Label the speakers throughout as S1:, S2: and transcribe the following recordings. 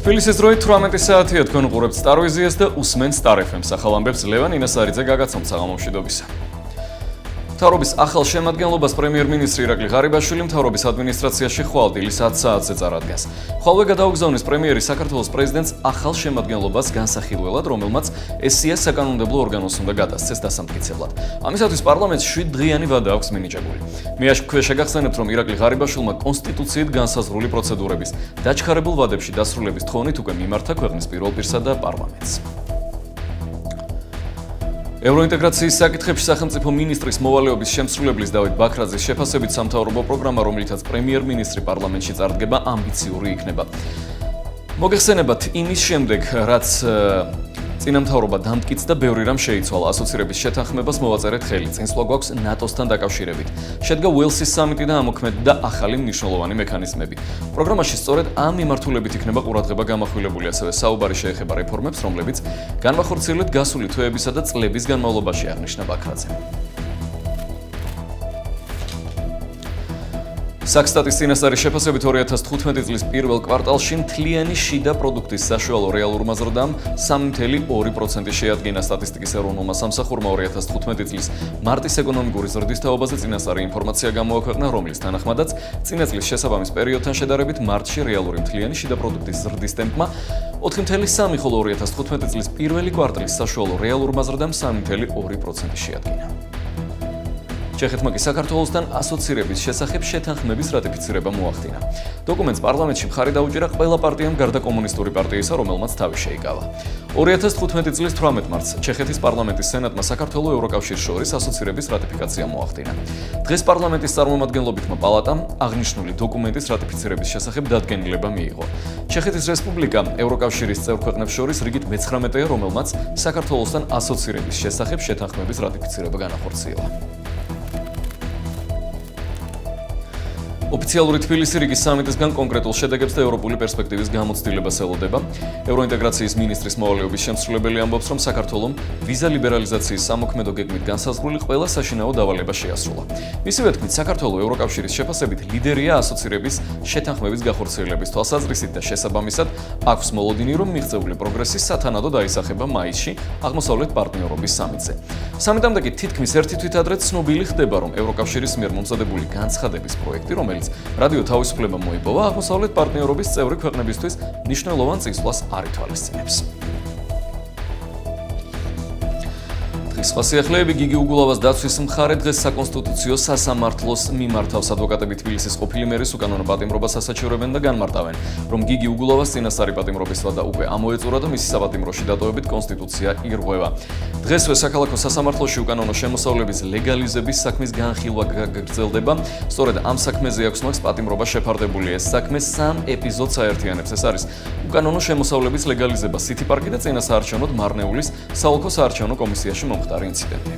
S1: თბილისის დროით 18 საათია თქვენ უყურებთ სტარვიზიას და უსმენთ სტარ FM-ს. ახალ ამბებს ლევან ინასარიძე გაგაცნობთ საღამომშვიდობისა. მთავრობის ახალ შემადგენლობას პრემიერ-მინისტრი ირაკლი ღარიბაშვილი მთავრობის ადმინისტრაციაში ხვალ დილის 10 საათზე წარადგენს. ხვალვე გადაუგზავნის პრემიერი საქართველოს პრეზიდენტს ახალ შემადგენლობას განსახილველად, რომელმაც ეს-სია საკანონმდებლო ორგანოს უნდა გადასცეს დასამტკიცებლად. ამისათვის პარლამენტს 7 დღიანი ვადა აქვს მინიჭებული. მე შეგახსენებთ, რომ ირაკლი ღარიბაშვილმა კონსტიტუციით განსაზღვრული პროცედურების დაჩქარებულ ვადებში დასრულების თხოვნით უკვე მიმართა ქვეყნის პირველ პირსა და პარლამენტს. ევროინტეგრაციის საკითხებში სახელმწიფო მინისტრის მოვალეობის შემსრულებლის დავით ბაქრაძის შეფასებით სამთავრობო პროგრამა, რომლითაც პრემიერ-მინისტრი პარლამენტში წარდგება, ამბიციური იქნება. მოგეხსენებათ იმის შემდეგ, რაც წინამთავრობა დამტკიცდა, ბევრი რამ შეიცვალა. ასოცირების შეთანხმებას მოვაწერეთ ხელი. წინსვლა გვაქვს ნატოსთან დაკავშირებით. შედგა უელსის სამიტი და ამოქმედდა ახალი მნიშვნელოვანი მექანიზმები. პროგრამაში სწორედ ამ მიმართულებით იქნება ყურადღება გამახვილებული, ასევე საუბარი შეეხება რეფორმებს, რომლებიც განვახორციელეთ გასული თვეებისა და წლების განმავლობაში, აღნიშნა ბაქრაძე. საქსტატის წინასწარის შეფასებით 2015 წლის პირველ კვარტალში მთლიანი შიდა პროდუქტის საშუალო რეალურმა ზრდამ 3.2% შეადგინა. სტატისტიკის ეროვნულმა სამსახურმა 2015 წლის მარტის ეკონომიკური ზრდის თაობაზე წინასწარი ინფორმაცია გამოაქვეყნა, რომლის თანახმადაც წინა წლის შესაბამის პერიოდთან შედარებით მარტში რეალური მთლიანი შიდა პროდუქტის ზრდის ტემპმა 4.3, ხოლო 2015 წლის პირველი კვარტალის საშუალო რეალურმა ზრდამ 3.2% შეადგინა. ჩეხეთმა კი საქართველოსთან ასოცირების შესახებ შეთანხმების რატიფიცირება მოახდინა. დოკუმენტს პარლამენტში მხარი დაუჭირა ყველა პარტიამ გარდა კომუნისტური პარტიისა, რომელმაც თავი შეიკავა. 2015 წლის 18 მარტს ჩეხეთის პარლამენტის სენატმა საქართველოს ევროკავშირის შორის ასოცირების რატიფიკაცია მოახდინა. დღეს პარლამენტის წარმომადგენლობითმა პალატამ აღნიშნული დოკუმენტის რატიფიცირების შესახებ დადგენილება მიიღო. ჩეხეთის რესპუბლიკა ევროკავშირის წევრ ქვეყნებს შორის რიგით მე-19-ია, რომელმაც საქართველოსთან ასოცირების შესახებ შეთანხმების რატიფიცირება განახორციელა. ოფიციალური თბილისი რიგის სამიტისგან კონკრეტულ შედეგებს და ევროპული პერსპექტივის გამოცდილებას ელოდება. ევროინტეგრაციის მინისტრის მოვალეობის შემსრულებელი ამბობს, რომ საქართველომ ვიზა ლიბერალიზაციის სამოქმედო გეგმით განსაზღვრული ყველა საშინაო დავალება შეასრულა. მისივე თქმით, საქართველოს ევროკავშირის შეფასებით ლიდერია ასოცირების შეთანხმების გახორციელების თვალსაზრისით და შესაბამისად აქვს მოლოდინი, რომ მიღწეული პროგრესი სათანადოდ აისახება მაისში აღმოსავლეთ პარტნიორობის სამიტზე. სამიტამდე კი თითქმის ერთი თვით ადრე ცნობილი ხდება, რომ ევროკავშირის მიერ მომზადებული განცხადების პროექტი, რომელიც რადიო თავისუფლება მოიპოვა, აღმოსავლეთ პარტნიორობის წევრი ქვეყნებისთვის მნიშვნელოვან წინსვლას არ ითვალისწინებს. სხვა სიახლეები გიგი უგულავას დაცვის მხარე დღეს საკონსტიტუციო სასამართლოს მიმართავს. ადვოკატები თბილისის ყოფილი მერის უკანონო პატიმრობას ასაჩივრებენ და განმარტავენ, რომ გიგი უგულავას წინასწარი პატიმრობის ვადა უკვე ამოეწურა და მისი საპატიმროში დატოვებით კონსტიტუცია ირღვევა. დღესვე საქალაქო სასამართლოში უკანონო შემოსავლების ლეგალიზების საქმის განხილვა გაგრძელდება. სწორედ ამ საქმეზე აქვს მას პატიმრობა შეფარდებული. ეს საქმე 3 ეპიზოდს აერთიანებს. ეს არის უკანონო შემოსავლების ლეგალიზება სითი პარკი და წინასაარჩევნოდ მარნეულის საოლქო საარჩევნო კომისიაში მომხდარი ინციდენტი.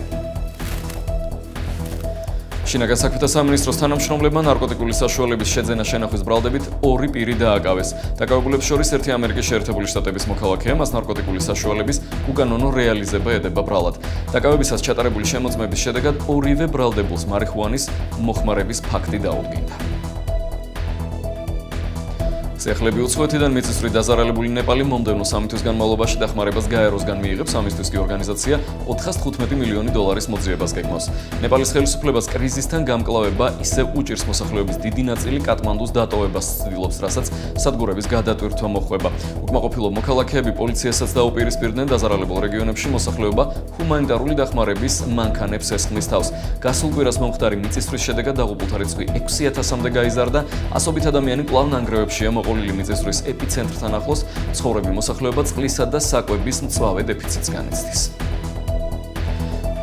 S1: შინაგან საქმეთა სამინისტროს თანამშრომლებმა ნარკოტიკული საშუალების შეძენა შენახვის ბრალდებით 2 პირი დააკავეს. დაკავებულებს შორის ერთი ამერიკის შეერთებული შტატების მოქალაქეა, მას ნარკოტიკული საშუალების უკანონო რეალიზება ედება ბრალად. დაკავებისას ჩატარებული შემოწმების შედეგად ორივე ბრალდებულს მარიხუანის მოხმარების ფაქტი დაუდგინდა. სიახლეები უცხოეთიდან მიწისძვრით დაზარალებული ნეპალი მომდევნო 3 თვის განმავლობაში დახმარებას გაეროსგან მიიღებს. ამისთვის კი ორგანიზაცია 415 მილიონი დოლარის მოძიებას გეგმავს. ნეპალის ხელისუფლებას კრიზისთან გამკლავება ისევ უჭირს, მოსახლეობის დიდი ნაწილი კატმანდუს დატოვებას ცდილობს, რასაც სადგურების გადატვირთვა მოჰყვება. უკმაყოფილო მოქალაქეები პოლიციასაც დაუპირისპირდნენ. დაზარალებულ რეგიონებში მოსახლეობა ჰუმანიტარული დახმარების მანქანებს ესხმის თავს. გასულ კვირას მომხდარი მიწისძვრის შედეგად დაღუპულთა რიცხვი 6000-მდე გაიზარდა. ასობით ადამიანი კვლავ ნანგრევებშია მოყოლილი მიწისძვრის ეპიცენტრთან ახლოს. ცხოვრები მოსახლეობა წყლისა და საკვების მწვავე დეფიციტს განიცდის.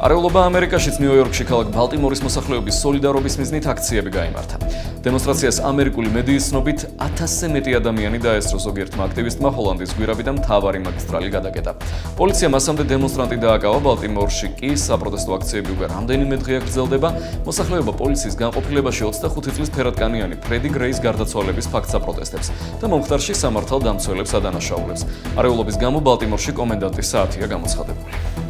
S1: არეულობა ამერიკაშიც ნიუ-იორკში ქალაქ ბალტიმორის მოსახლეობის სოლიდარობის მიზნით აქციები გაიმართა. დემონსტრაციას ამერიკული მედიის ცნობით 1000-ზე მეტი ადამიანი დაესწრო. ზოგიერთმა აქტივისტმა ჰოლანდის გვირაბიდან მთავარი მაგისტრალი გადაკეტა. პოლიციამ მასამდე დემონსტრანტი დააკავა. ბალტიმორში კი საპროტესტო აქციები უკვე რამდენიმე დღეა გრძელდება. მოსახლეობა პოლიციის განყოფილებაში 25 წლის ფერადკანიანი ფრედი გრეის გარდაცვალების ფაქტს აპროტესტებს და მომხდარში სამართალდამცველებს ადანაშაულებს. არეულობის გამო ბალტიმორში კომენდანტის საათია გამოცხადებული.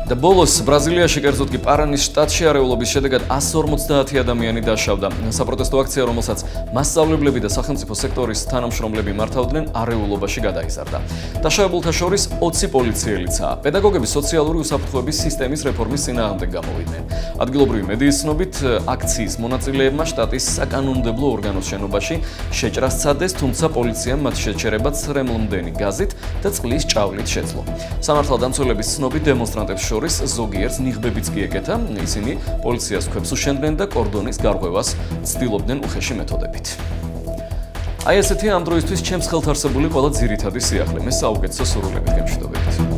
S1: და ბოლოს ბრაზილიაში, კერძოდ კი პარანის შტატში არეულობის შედეგად 150 ადამიანი დაშავდა. საპროტესტო აქცია, რომელსაც მასწავლებლები და სახელმწიფო სექტორის თანამშრომლები მართავდნენ, არეულობაში გადაიზარდა. დაშავებულთა შორის 20 პოლიციელიცაა. პედაგოგები სოციალური უსაფრთხოების სისტემის რეფორმის წინააღმდეგ გამოვიდნენ. ადგილობრივი მედიის ცნობით, აქციის მონაწილეებმა შტატის საკანონმდებლო ორგანოს შენობაში შეჭრა სცადეს, თუმცა პოლიციამ მათ შეჩერებაც რემლმდენი გაზით და წყლის ჭავლით შეძლო. სამართალდამცველების ცნობით დემონსტრანტებს შორის ზოგიერთს ნიღბებიც კი ეკეთა, ისინი პოლიციას ქვებს უშენდნენ და კორდონის გარღვევას ცდილობდნენ უხეში მეთოდებით. აი ესეთი ამ დროისთვის ჩემს ხელთ არსებული ყველა ძირითადი სიახლე. მე საუკეთესო სურვილებით გემშვიდობებით.